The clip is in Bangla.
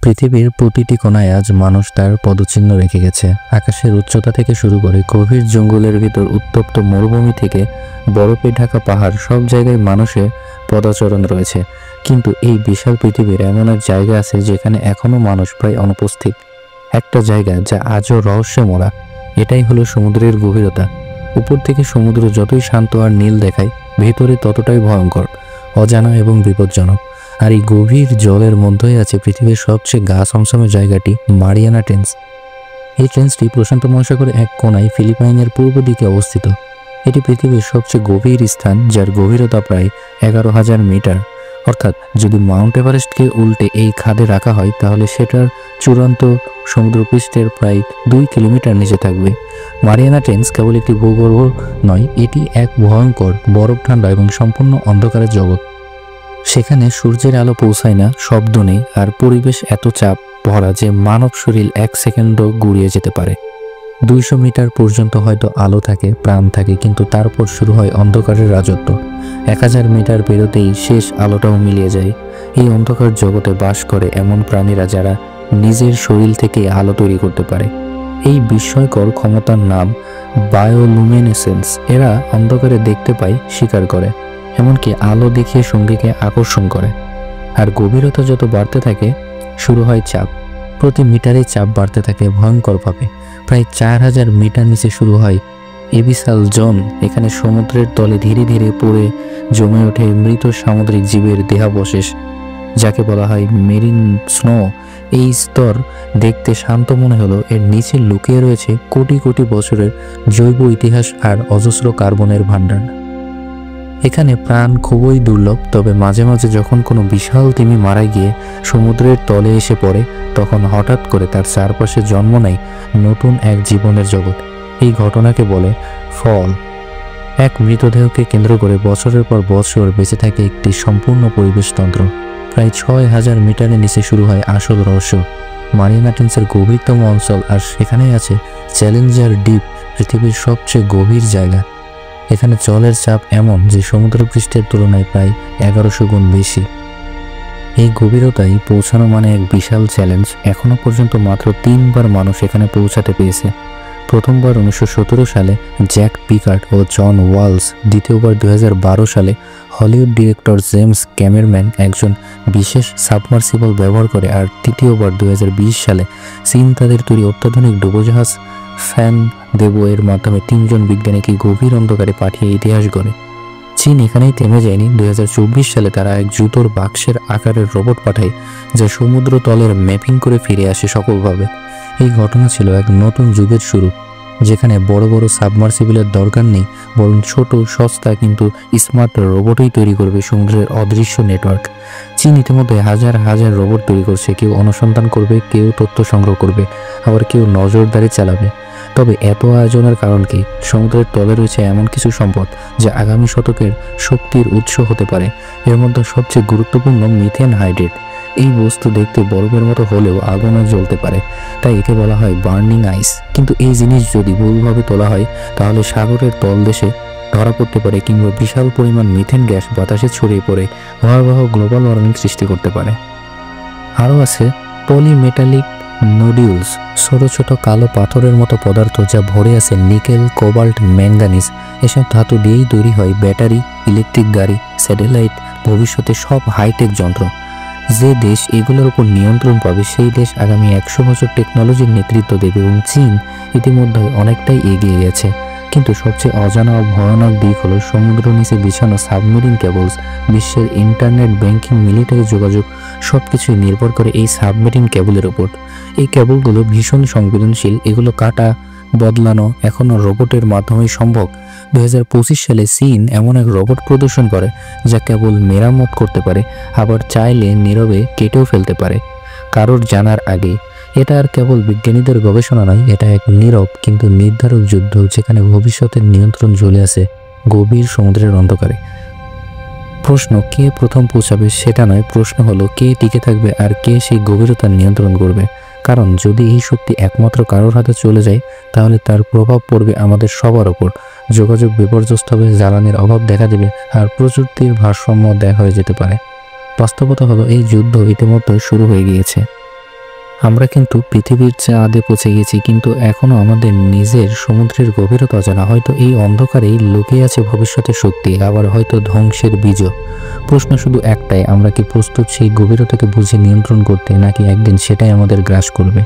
পৃথিবীর প্রতিটি কোণায় আজ মানুষ তার পদচিহ্ন রেখে গেছে। আকাশের উচ্চতা থেকে শুরু করে গভীর জঙ্গলের ভিতর উত্তপ্ত মরুভূমি থেকে বরফে ঢাকা পাহাড়, সব জায়গায় মানুষের পদাচরণ রয়েছে। কিন্তু এই বিশাল পৃথিবীর এমন এক জায়গা আছে যেখানে এখনো মানুষ প্রায় অনুপস্থিত। একটা জায়গা যা আজও রহস্যে মোড়া। এটাই হলো সমুদ্রের গভীরতা। উপর থেকে সমুদ্র যতই শান্ত আর নীল দেখায়, ভেতরে ততটাই ভয়ঙ্কর, অজানা এবং বিপজ্জনক। আর এই গভীর জলের মধ্যেই আছে পৃথিবীর সবচেয়ে গা ছমছমে জায়গাটি, মারিয়ানা ট্রেঞ্চ। এই ট্রেঞ্চটি প্রশান্ত মহাসাগরের এক কোণায় ফিলিপাইনের পূর্ব দিকে অবস্থিত। এটি পৃথিবীর সবচেয়ে গভীর স্থান, যার গভীরতা প্রায় 11,000 মিটার। অর্থাৎ যদি মাউন্ট এভারেস্টকে উল্টে এই খাদে রাখা হয় তাহলে সেটার চূড়ান্ত সমুদ্রপৃষ্ঠের প্রায় 2 কিলোমিটার নিচে থাকবে। মারিয়ানা ট্রেঞ্চ কেবল একটি ভূগর্ভ নয়, এটি এক ভয়ঙ্কর, বরফ ঠান্ডা এবং সম্পূর্ণ অন্ধকারের জগৎ। সেখানে সূর্যের আলো পৌঁছায় না, শব্দ নেই, আর পরিবেশ এত চাপ ভরা যে মানব শরীর 1 সেকেন্ডও গুড়িয়ে যেতে পারে। 200 মিটার পর্যন্ত হয়তো আলো থাকে, প্রাণ থাকে, কিন্তু তারপর শুরু হয় অন্ধকারের রাজত্ব। 1000 মিটার পেরোতেই শেষ আলোটাও মিলিয়ে যায়। এই অন্ধকার জগতে বাস করে এমন প্রাণীরা যারা নিজের শরীর থেকে আলো তৈরি করতে পারে। এই বিস্ময়কর ক্ষমতার নাম বায়োলুমিনেসেন্স। এরা অন্ধকারে দেখতে পায়, শিকার করে, এমনকি আলো দেখিয়ে সঙ্গীকে আকর্ষণ করে। আর গভীরতা যত বাড়তে থাকে, শুরু হয় চাপ। প্রতি মিটারে চাপ বাড়তে থাকে ভয়ঙ্করভাবে। প্রায় 4000 মিটার নিচে শুরু হয় এবিসাল জোন। এখানে সমুদ্রের তলে ধীরে ধীরে পড়ে জমে ওঠে মৃত সামুদ্রিক জীবের দেহাবশেষ, যাকে বলা হয় মেরিন স্নো। এই স্তর দেখতে শান্ত মনে হলো, এর নিচে লুকিয়ে রয়েছে কোটি কোটি বছরের জৈব ইতিহাস আর অজস্র কার্বনের ভাণ্ডার। এখানে প্রাণ খুবই দুর্লভ, তবে মাঝে মাঝে যখন কোনো বিশাল তিমি মারা গিয়ে সমুদ্রের তলে এসে পড়ে, তখন হঠাৎ করে তার চারপাশে জন্ম নেয় নতুন এক জীবনের জগৎ। এই ঘটনাকে বলে ফল। এক মৃতদেহকে কেন্দ্র করে বছরের পর বছর বেঁচে থাকে একটি সম্পূর্ণ পরিবেশতন্ত্র। প্রায় 6000 মিটারের নিচে শুরু হয় আসল রহস্য, মারিয়ানা ট্রেঞ্চের গভীরতম অঞ্চল। আর সেখানেই আছে চ্যালেঞ্জার ডিপ, পৃথিবীর সবচেয়ে গভীর জায়গা। এখানে জলের চাপ এমন যে সমুদ্রপৃষ্ঠের তুলনায় প্রায় 1100 গুণ বেশি। এই গভীরতায় পৌঁছানো মানে এক বিশাল চ্যালেঞ্জ। এখনো পর্যন্ত মাত্র 3 বার মানুষ এখানে পৌঁছাতে পেরেছে। প্রথমবার 1917 সালে জ্যাক পিকার্ড ও জন ওয়ালস, দ্বিতীয়বার 2012 সালে হলিউড ডিরেক্টর জেমস ক্যামেরম্যান একজন বিশেষ সাবমার্সিবল ব্যবহার করে, আর তৃতীয়বার 2020 সালে চীন তাদের তৈরি অত্যাধুনিক ডুবোজাহাজ ফ্যান দেবো এর মাধ্যমে 3 জন বিজ্ঞানীকে গভীর অন্ধকারে পাঠিয়ে ইতিহাস গড়ে। চীন এখানেই থেমে যায়নি। 2024 সালে তারা এক জুতোর বাক্সের আকারের রোবট পাঠায়, যা সমুদ্র তলের ম্যাপিং করে ফিরে আসে সফলভাবে। এই ঘটনা ছিল এক নতুন যুগের শুরু, যেখানে বড় বড় সাবমার্সিবলের দরকার নেই, বরং ছোট, সস্তা কিন্তু স্মার্ট রোবটই তৈরি করবে সমুদ্রের অদৃশ্য নেটওয়ার্ক। চীন ইতিমধ্যে হাজার হাজার রোবট তৈরি করছে। কেউ অনুসন্ধান করবে, কেউ তথ্য সংগ্রহ করবে, আবার কেউ নজরদারি চালাবে। তবে এত আয়োজনের কারণ কি? সমুদ্রের তলে রয়েছে এমন কিছু সম্পদ যা আগামী শতকের শক্তির উৎস হতে পারে। এর মধ্যে সবচেয়ে গুরুত্বপূর্ণ মিথেন হাইড্রেট। এই বস্তু দেখতে বরফের মতো হলেও আগুনে জ্বলতে পারে, তাই একে বলা হয় বার্নিং আইস। কিন্তু এই জিনিস যদি ভুলভাবে তোলা হয় তাহলে সাগরের তলদেশে ধরা পড়তে পারে, কিংবা বিশাল পরিমাণ মিথেন গ্যাস বাতাসে ছড়িয়ে পড়ে ভয়াবহ গ্লোবাল ওয়ার্মিং সৃষ্টি করতে পারে। আরও আছে পলিমেটালিক নোডিউলস, ছোট ছোট কালো পাথরের মতো পদার্থ যা ভরে আছে নিকেল, কোবাল্ট, ম্যাঙ্গানিজ। এসব ধাতু দিয়েই তৈরি হয় ব্যাটারি, ইলেকট্রিক গাড়ি, স্যাটেলাইট, ভবিষ্যতে সব হাইটেক যন্ত্র। যে দেশ এগুলোর উপর নিয়ন্ত্রণ পাবে সেই দেশ আগামী 100 বছর টেকনোলজির নেতৃত্ব দেবে, এবং চীন ইতিমধ্যে অনেকটাই এগিয়ে গেছে। কিন্তু সবচেয়ে অজানা ও ভয়ানক দিক হলো সমুদ্র নিচে বিছানো সাবমেরিন কেবলস। বিশ্বের ইন্টারনেট, ব্যাংকিং, মিলিটারি যোগাযোগ সবকিছুই নির্ভর করে এই সাবমেরিন কেবলের উপর। এই কেবলগুলো ভীষণ সংবেদনশীল, এগুলো কাটা, বদলানো এখনও রোবটের মাধ্যমেই সম্ভব। 2025 সালে চীন এমন এক রোবট প্রদর্শন করে যা কেবল মেরামত করতে পারে, আবার চাইলে নীরবে কেটেও ফেলতে পারে কারোর জানার আগে। এটা আর কেবল বিজ্ঞানীদের গবেষণা নয়, এটা এক নীরব কিন্তু নির্ধারক যুদ্ধ, যেখানে ভবিষ্যতের নিয়ন্ত্রণ ঝুলে আছে গভীর সমুদ্রের অন্ধকারে। প্রশ্ন কে প্রথম পৌঁছাবে সেটা নয়, প্রশ্ন হলো কে টিকে থাকবে আর কে সেই গভীরতার নিয়ন্ত্রণ করবে। কারণ যদি এই শক্তি একমাত্র কারোর হাতে চলে যায় তাহলে তার প্রভাব পড়বে আমাদের সবার ওপর। যোগাযোগ বিপর্যস্ত হবে, জ্বালানির অভাব দেখা দেবে, আর প্রযুক্তির ভারসাম্য দেখা হয়ে যেতে পারে। বাস্তবতা হলো এই যুদ্ধ ইতিমধ্যে শুরু হয়ে গিয়েছে। আমরা কিন্তু পৃথিবীর চাঁদে পৌঁছে গেছি, কিন্তু এখনো আমাদের নিজের সমুদ্রের গভীরতা অজানা। হয়তো এই অন্ধকারেই লুকিয়ে আছে ভবিষ্যতের শক্তি, আবার হয়তো ধ্বংসের বীজও। প্রশ্ন শুধু একটাই, আমরা কি প্রস্তুত সেই গভীরতাকে বুঝে নিয়ন্ত্রণ করতে, নাকি একদিন সেটাই আমাদের গ্রাস করবে?